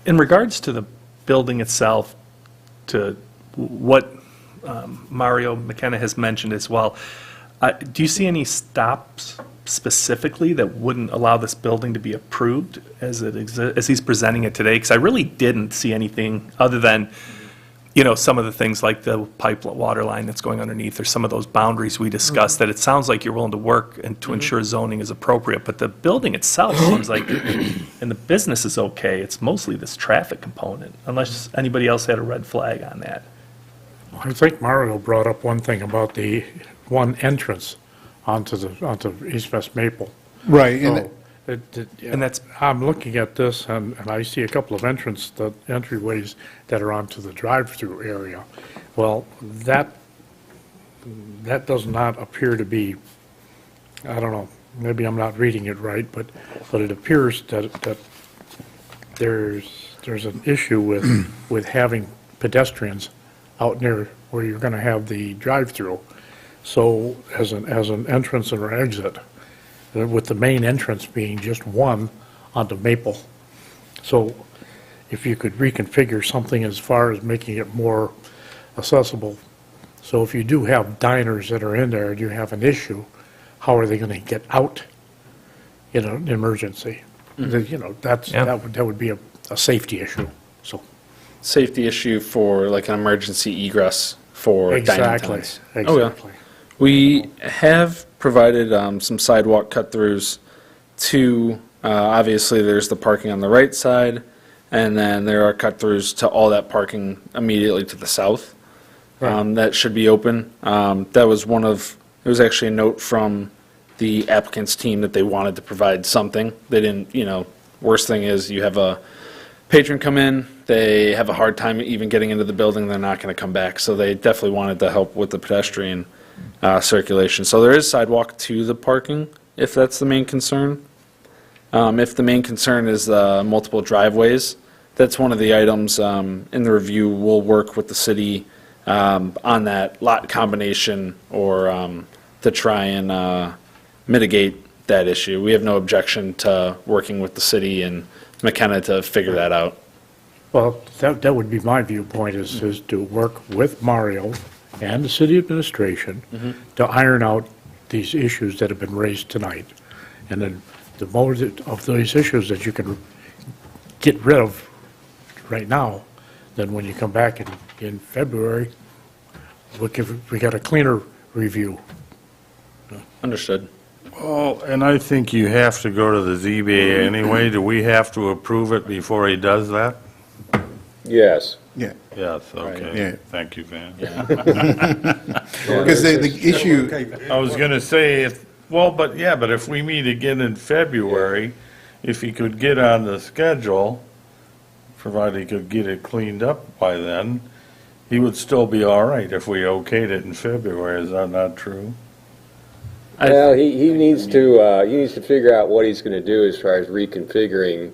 in regards to the building itself, to what Mario McKenna has mentioned as well, do you see any stops specifically that wouldn't allow this building to be approved as as he's presenting it today? Because I really didn't see anything other than, some of the things like the pipe water line that's going underneath, or some of those boundaries we discussed, that it sounds like you're willing to work and to ensure zoning is appropriate. But the building itself seems like, and the business is okay, it's mostly this traffic component, unless anybody else had a red flag on that. I think Mario brought up one thing about the one entrance onto East West Maple. Right, and So, and that's, I'm looking at this, and I see a couple of entryways that are onto the drive-through area. Well, that does not appear to be, I don't know, maybe I'm not reading it right, but it appears that there's an issue with having pedestrians out near where you're gonna have the drive-through. So as an entrance or exit, with the main entrance being just one onto Maple. So if you could reconfigure something as far as making it more accessible. So if you do have diners that are in there and you have an issue, how are they going to get out in an emergency? That would be a safety issue, so. Safety issue for like an emergency egress for dining Exactly, tenants. Oh, yeah. exactly. We have provided some sidewalk cut-throughs to, obviously, there's the parking on the right side, and then there are cut-throughs to all that parking immediately to the south. That should be open. That was it was actually a note from the applicant's team that they wanted to provide something. They didn't, worst thing is you have a patron come in, they have a hard time even getting into the building, they're not going to come back. So they definitely wanted to help with the pedestrian circulation. So there is sidewalk to the parking, if that's the main concern. If the main concern is multiple driveways, that's one of the items in the review. We'll work with the city on that lot combination or to try and mitigate that issue. We have no objection to working with the city and McKenna to figure that out. Well, that would be my viewpoint, is to work with Mario and the city administration to iron out these issues that have been raised tonight. And then the more of those issues that you can get rid of right now, then when you come back in February, we got a cleaner review. Understood. Well, and I think you have to go to the ZBA anyway. Do we have to approve it before he does that? Yes. yeah. Yes, okay. Yeah. Thank you, Van. Because the issue, I was going to say, but if we meet again in February, if he could get on the schedule, provided he could get it cleaned up by then, he would still be all right if we okayed it in February. Is that not true? Well, he needs to figure out what he's going to do as far as reconfiguring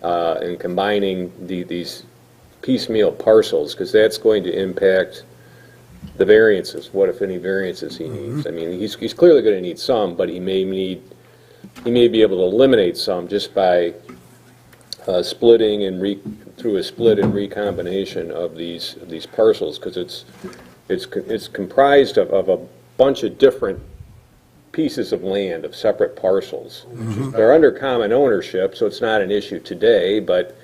and combining these piecemeal parcels, because that's going to impact the variances. What, if any, variances he needs? I mean, he's clearly going to need some, but he may be able to eliminate some just by splitting and through a split and recombination of these parcels, because it's comprised of a bunch of different pieces of land, of separate parcels. They're under common ownership, so it's not an issue today, but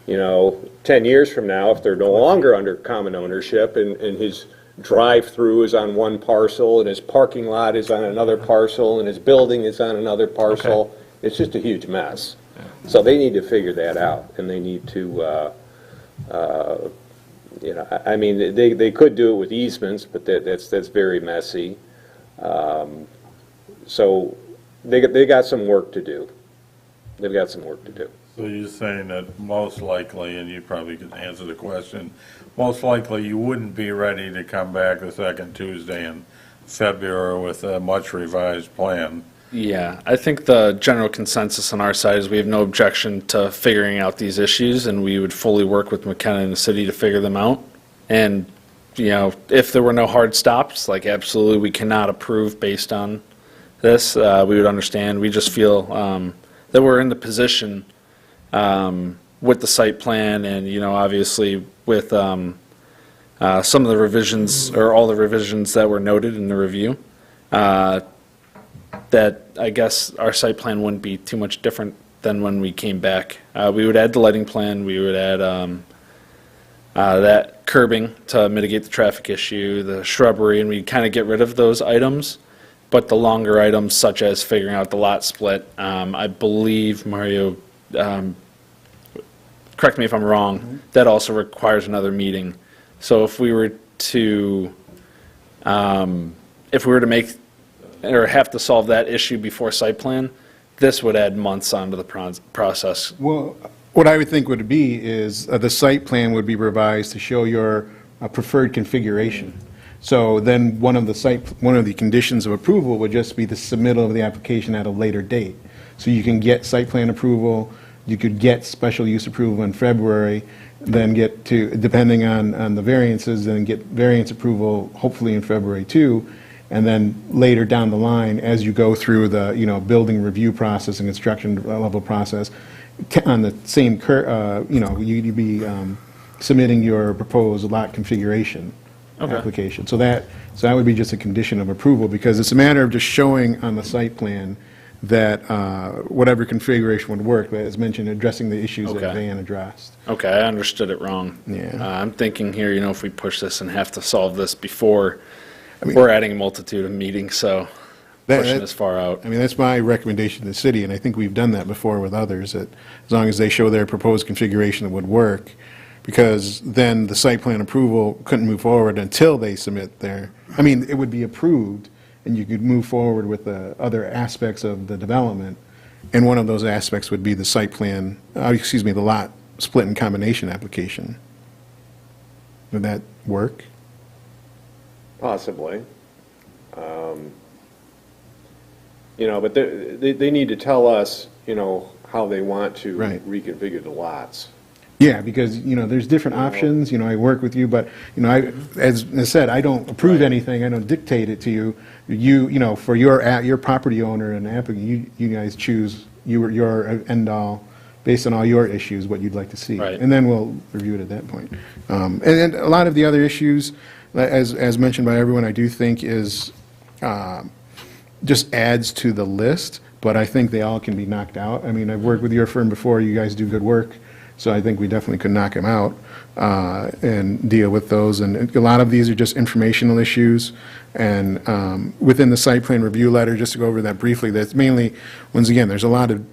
10 years from now, if they're no longer under common ownership and his drive-through is on one parcel and his parking lot is on another parcel and his building is on another parcel, it's just a huge mess. So they need to figure that out, and they need to, I mean, they could do it with easements, but that's very messy. So they got some work to do. They've got some work to do. So you're saying that most likely, and you probably could answer the question, most likely you wouldn't be ready to come back the second Tuesday in February with a much revised plan Yeah, I think the general consensus on our side is we have no objection to figuring out these issues, and we would fully work with McKenna and the city to figure them out. And, you know, if there were no hard stops, like absolutely we cannot approve based on this, we would understand. We just feel that we're in the position with the site plan and, you know, obviously with some of the revisions, or all the revisions that were noted in the review, that I guess our site plan wouldn't be too much different than when we came back. We would add the lighting plan, we would add that curbing to mitigate the traffic issue, the shrubbery, and we'd kind of get rid of those items. But the longer items, such as figuring out the lot split, I believe, Mario, correct me if I'm wrong, that also requires another meeting. So if we were to make or have to solve that issue before site plan, this would add months onto the process. Well, what I would think would be is the site plan would be revised to show your preferred configuration. So then one of the conditions of approval would just be the submittal of the application at a later date. So you can get site plan approval, you could get special use approval in February, then get to, depending on the variances, then get variance approval hopefully in February too. And then later down the line, as you go through the, you know, building review process and construction level process, on the same, you know, you'd be submitting your proposed lot configuration application. So that would be just a condition of approval, because it's a matter of just showing on the site plan that whatever configuration would work, as mentioned, addressing the issues that Van addressed. Okay, I understood it wrong. Yeah. I'm thinking here, you know, if we push this and have to solve this before, we're adding a multitude of meetings, so pushing this far out. I mean, that's my recommendation to the city, and I think we've done that before with others, that as long as they show their proposed configuration that would work, because then the site plan approval couldn't move forward until they submit their, I mean, it would be approved, and you could move forward with the other aspects of the development, and one of those aspects would be the site plan, the lot split and combination application. Would that work? Possibly. You know, but they need to tell us, you know, how they want to reconfigure the lots. Yeah, because, you know, there's different options, you know, I work with you, but, you know, as I said, I don't approve anything, I don't dictate it to you. You know, for your property owner and applicant, you guys choose your end all, based on all your issues, what you'd like to see. Right. And then we'll review it at that point. And then a lot of the other issues, as mentioned by everyone, I do think is just adds to the list, but I think they all can be knocked out. I mean, I've worked with your firm before, you guys do good work, so I think we definitely could knock them out and deal with those. And a lot of these are just informational issues, and within the site plan review letter, just to go over that briefly, that's mainly, once again, there's a lot of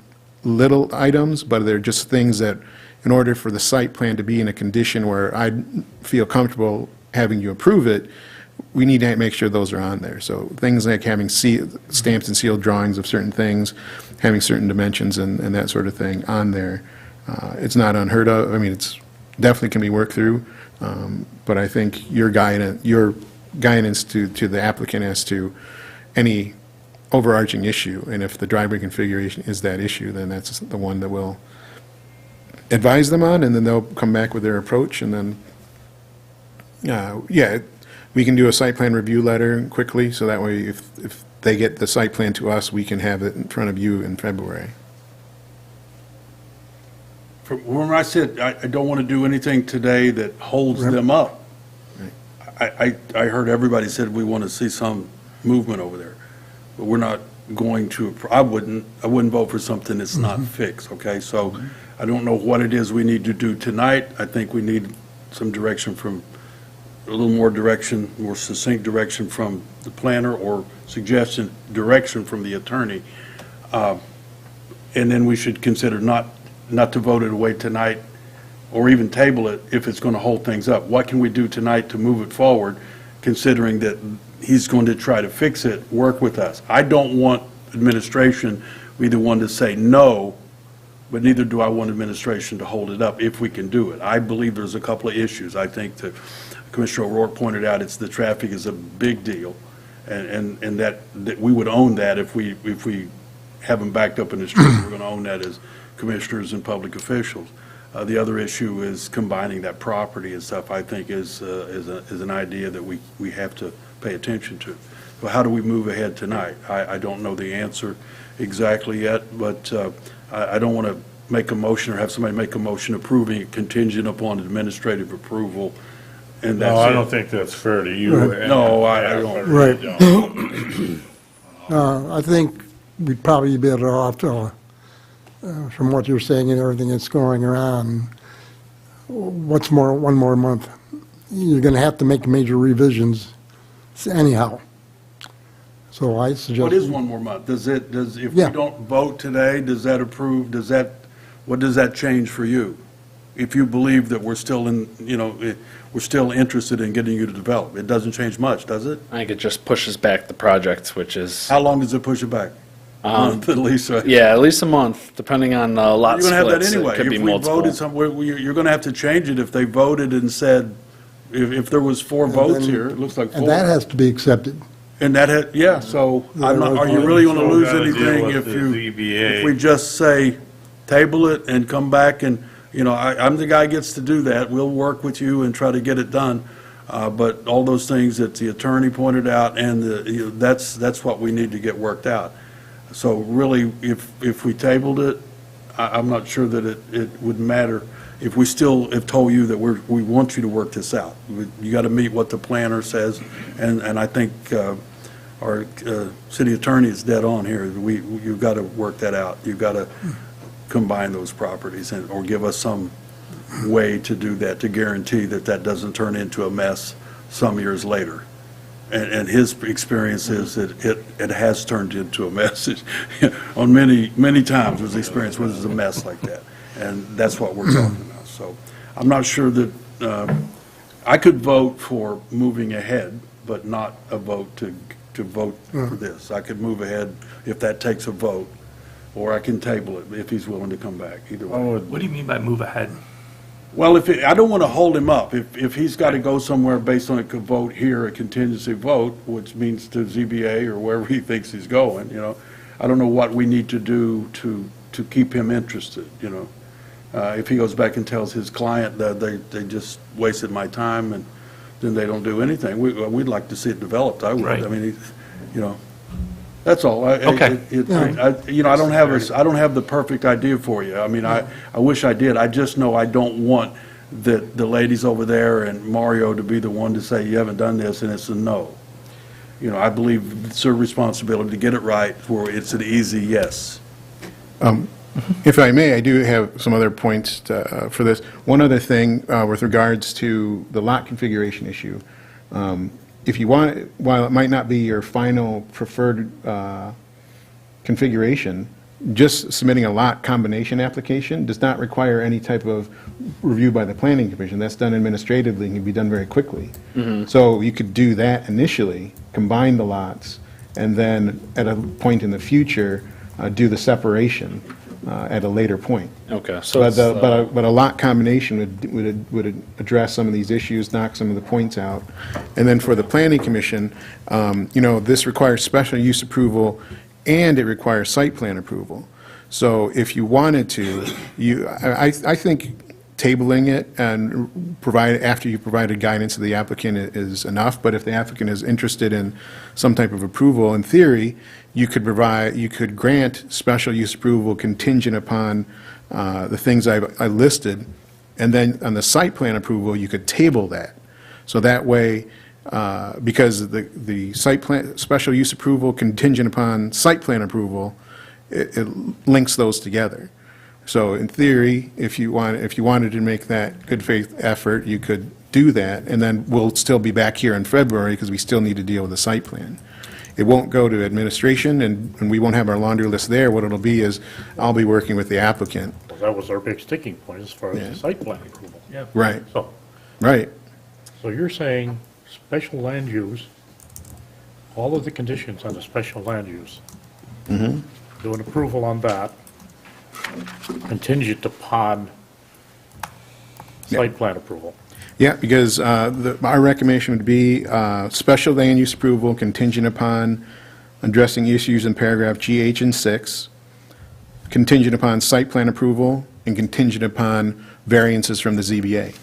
little items, but they're just things that, in order for the site plan to be in a condition where I'd feel comfortable having you approve it, we need to make sure those are on there. So things like having stamped and sealed drawings of certain things, having certain dimensions and that sort of thing on there. It's not unheard of. I mean, it's definitely can be worked through, but I think your guidance to the applicant as to any overarching issue, and if the driveway configuration is that issue, then that's the one that we'll advise them on, and then they'll come back with their approach, and then, yeah, we can do a site plan review letter quickly, so that way if they get the site plan to us, we can have it in front of you in February. From where I sit, I don't want to do anything today that holds them up. I heard everybody said we want to see some movement over there, but we're not going to, I wouldn't vote for something that's not fixed, okay? So I don't know what it is we need to do tonight. I think we need some direction from, a little more direction, more succinct direction from the planner, or suggestion, direction from the attorney. And then we should consider not to vote it away tonight, or even table it if it's going to hold things up. What can we do tonight to move it forward, considering that he's going to try to fix it, work with us? I don't want administration, we either want to say no, but neither do I want administration to hold it up if we can do it. I believe there's a couple of issues. I think that Commissioner O'Rourke pointed out, the traffic is a big deal. and that we would own that if we have them backed up in the street, we're going to own that as commissioners and public officials. The other issue is combining that property and stuff, I think is an idea that we have to pay attention to. So how do we move ahead tonight? I don't know the answer exactly yet, but I don't want to make a motion or have somebody make a motion approving it contingent upon administrative approval, and that's it. No, I don't think that's fair to you. Right. No, I don't. Right. don't. I think we'd probably be better off to, from what you're saying and everything that's going around, one more month? You're going to have to make major revisions anyhow. So I suggest. What is one more month? If we Yeah. don't vote today, does that approve, what does that change for you? If you believe that we're still we're still interested in getting you to develop, it doesn't change much, does it? I think it just pushes back the project, which is, How long does it push it back? Month at least, right? yeah, at least a month, depending on lot You're going to have that splits. It anyway. could be If we voted multiple. somewhere, you're going to have to change it if they voted and said, if there was 4 votes then- here, it looks like 4. And that has to be accepted. And that had, yeah, so are you really going to Still lose gotta deal anything with if the you, ZBA. if we just say, table it and come back and, I'm the guy gets to do that, we'll work with you and try to get it done. But all those things that the attorney pointed out and that's what we need to get worked out. So really, if we tabled it, I'm not sure that it would matter if we still have told you that we want you to work this out. You got to meet what the planner says, and I think our city attorney is dead on here. You've got to work that out. You've got to combine those properties or give us some way to do that, to guarantee that doesn't turn into a mess some years later. And his experience is that it has turned into a mess. On many times his experience was a mess like that. And that's what we're talking about. So I'm not sure that, I could vote for moving ahead, but not a vote to vote for this. I could move ahead if that takes a vote, or I can table it if he's willing to come back, either way. What do you mean by move ahead? Well, I don't want to hold him up. If he's got to go somewhere based on a vote here, a contingency vote, which means to ZBA or wherever he thinks he's going, I don't know what we need to do to keep him interested, If he goes back and tells his client that they just wasted my time and then they don't do anything, we'd like to see it developed, I would. Right. I mean, that's all. Okay. I don't have the perfect idea for you. I mean, I wish I did. I just know I don't want the ladies over there and Mario to be the one to say, you haven't done this, and it's a no. I believe it's their responsibility to get it right, for it's an easy yes. If I may, I do have some other points for this. One other thing with regards to the lot configuration issue. If you want, while it might not be your final preferred configuration, just submitting a lot combination application does not require any type of review by the planning commission. That's done administratively and can be done very quickly. So you could do that initially, combine the lots, and then at a point in the future, do the separation at a later point. Okay, so But it's, but a lot combination would address some of these issues, knock some of the points out. And then for the planning commission, this requires special use approval and it requires site plan approval. So if you wanted to, I think tabling it and after you provided guidance to the applicant is enough, but if the applicant is interested in some type of approval, in theory, you could grant special use approval contingent upon the things I listed, and then on the site plan approval, you could table that. So that way, because the site plan, special use approval contingent upon site plan approval, it links those together. So in theory, if you wanted to make that good faith effort, you could do that, and then we'll still be back here in February because we still need to deal with the site plan. It won't go to administration, and we won't have our laundry list there. What it'll be is, I'll be working with the applicant. Well, that was our big sticking point as far as Yeah. the site plan approval. Right, So, right. so you're saying special land use, all of the conditions on the special land use. Do an approval on that, contingent upon site plan approval. Yeah, because our recommendation would be special land use approval contingent upon addressing issues in paragraph G, H, and 6, contingent upon site plan approval, and contingent upon variances from the ZBA.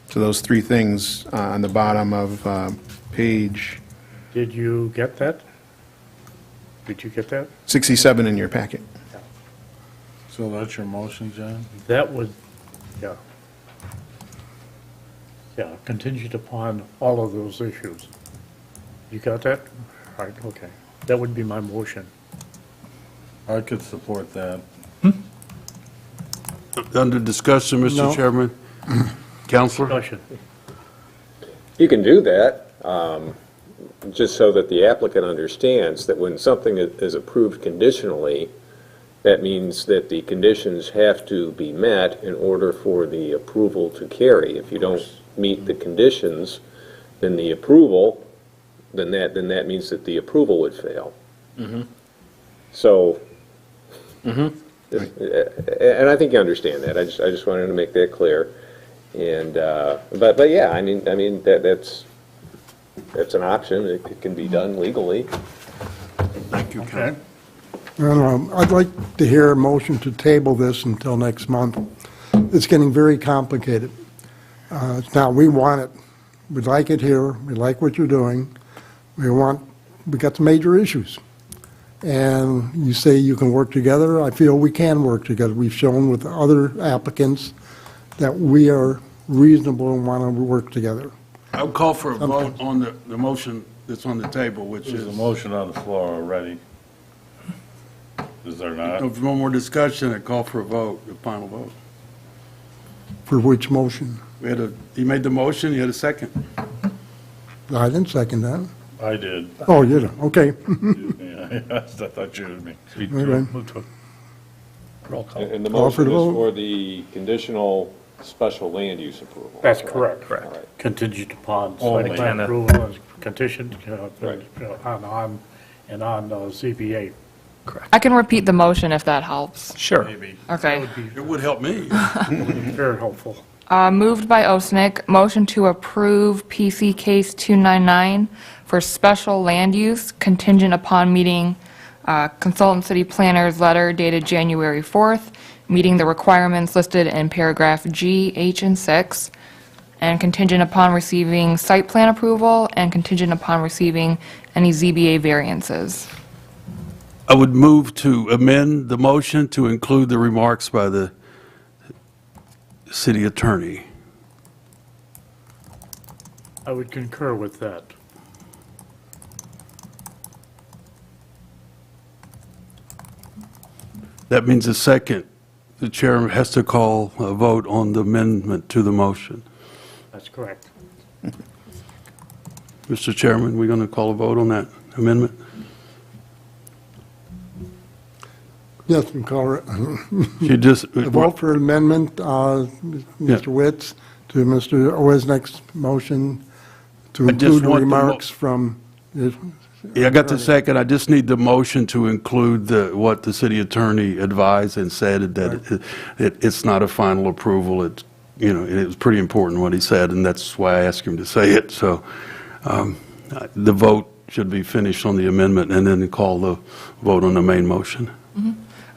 So those three things on the bottom of page Did you get that? Did you get that? 67 in your packet. So that's your motion, John? That would, yeah. Yeah, contingent upon all of those issues. You got that? Right, okay. That would be my motion. I could support that. Under discussion, Mr. No. Chairman? Counselor? Discussion. You can do that, just so that the applicant understands that when something is approved conditionally, that means that the conditions have to be met in order for the approval to carry. If you don't meet the conditions, then the approval, then that means that the approval would fail. So, and I think you understand that. I just wanted to make that clear. And, but yeah, I mean, that's an option. It can be done legally. Thank you, Okay. I'd like to hear a motion to table this until next month. It's getting very complicated. Now, we want it. We like it here. We like what you're doing. We got some major issues. And you say you can work together. I feel we can work together. We've shown with other applicants that we are reasonable and want to work together. I'll call for a vote on the motion that's on the table, which There's is, a motion on the floor already. Is there not? if no more discussion, I call for a vote, a final vote. For which motion? You made the motion, you had a second. I didn't second that. I did. Oh, you did, okay. Yeah, I thought you and me. Okay. Move to roll call. And the Call for motion the is vote. for the conditional special land use approval. That's correct. All right. Contingent upon Only. site plan approval and conditioned Right. on ZBA. I can repeat the motion if that helps. Sure. Maybe. Okay. It would help me. Very helpful. Moved by Osnick, motion to approve PC case 299 for special land use contingent upon meeting consultant city planner's letter dated January 4th, meeting the requirements listed in paragraph G, H, and 6, and contingent upon receiving site plan approval and contingent upon receiving any ZBA variances. I would move to amend the motion to include the remarks by the city attorney. I would concur with that. That means a second. The chair has to call a vote on the amendment to the motion. That's correct. Mr. Chairman, we're going to call a vote on that amendment? Yes, we call it. You just, The vote for amendment, Mr. Witz, to Mr. Wesnick's motion to I just include the want the mo- remarks from, yeah, I got the second. I just need the motion to include what the city attorney advised and said, that it's not a final approval. It's, it was pretty important what he said, and that's why I asked him to say it. So the vote should be finished on the amendment and then call the vote on the main motion.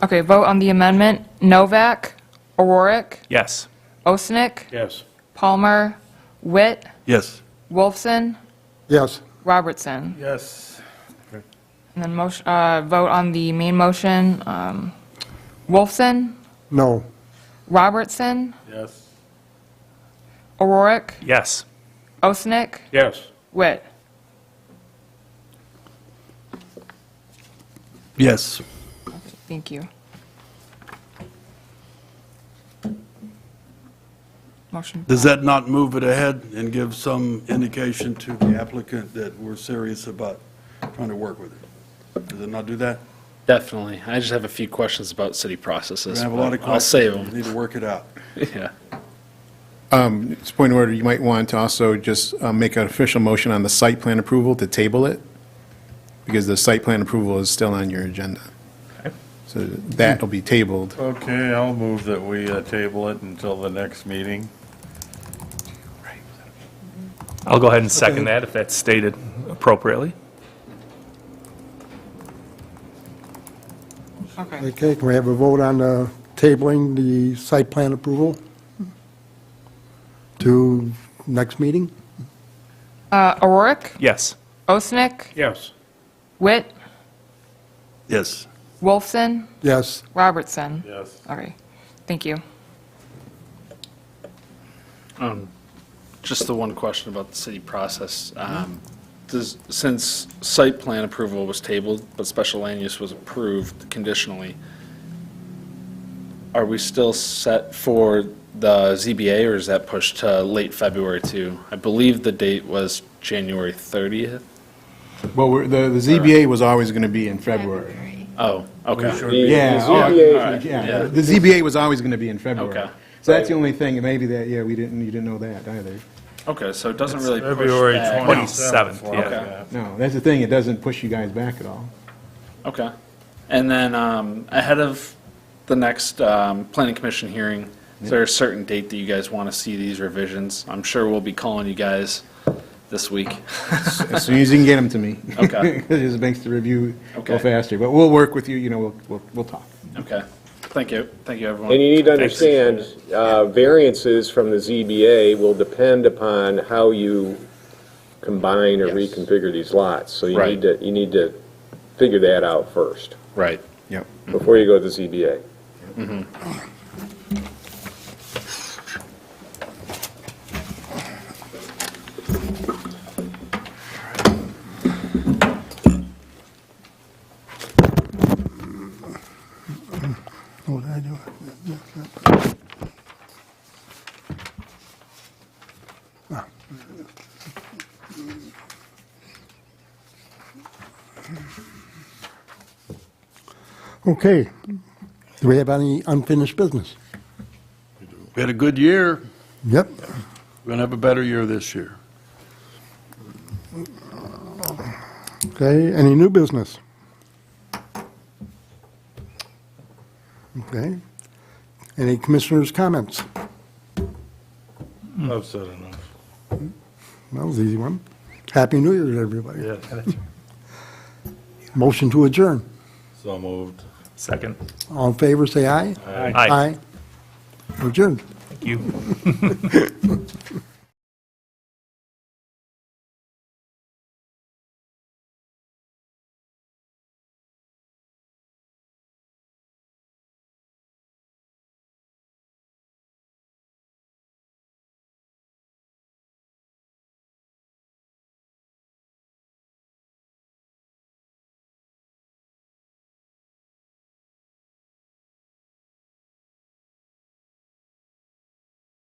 Okay, vote on the amendment. Novak, O'Rourke, Yes. Osnick, Yes. Palmer, Witt, Yes. Wolfson, yes, Robertson. Yes. And then motion, vote on the main motion. Wolfson, no, Robertson, Yes. O'Rourke, Yes. Osnick, Yes. Witt. Yes. Thank you. Motion. Does that not move it ahead and give some indication to the applicant that we're serious about trying to work with it? Does it not do that? Definitely. I just have a few questions about city processes. We have a lot of but questions. I'll save We them. need to work it out. Yeah. It's a point of order, you might want to also just make an official motion on the site plan approval to table it, because the site plan approval is still on your agenda. So that will be tabled. Okay, I'll move that we table it until the next meeting. I'll go ahead and second that if that's stated appropriately. Okay. Okay, can we have a vote on tabling the site plan approval to next meeting? O'Rourke, Yes. Osnick, Yes. Witt, Yes. Wolfson, Yes. Robertson. Yes. Okay, thank you. Just the one question about the city process. Since site plan approval was tabled, but special land use was approved conditionally, are we still set for the ZBA, or is that pushed to late February too? I believe the date was January 30th. Well, the ZBA was always going to be in February. Oh, okay. Yeah, The oh, ZBA yeah. The ZBA was always going to be in February. Okay. So that's the only thing, maybe that, yeah, you didn't know that either. Okay, so it doesn't really push February back. 27th, yeah. Okay. No, that's the thing, it doesn't push you guys back at all. Okay. And then ahead of the next planning commission hearing, is there a certain date that you guys want to see these revisions? I'm sure we'll be calling you guys this week. As soon as you can get them to me. Okay. Because it just makes the review go Okay. faster. But we'll work with you, we'll talk. Okay. Thank you. Thank you, everyone. And you need to Thanks. understand, variances from the ZBA will depend upon how you combine or Yes. reconfigure these lots. So you Right. need to figure that out first, Right. Yep. before you go to the ZBA. What did I do? Okay. Do we have any unfinished business? We had a good year. Yep. We're going to have a better year this year. Okay, any new business? Okay. Any commissioners' comments? I've said enough. That was an easy one. Happy New Year to everybody. Motion to adjourn. So moved. Second. All in favor, say aye. Aye. Aye. Adjourned. Thank you.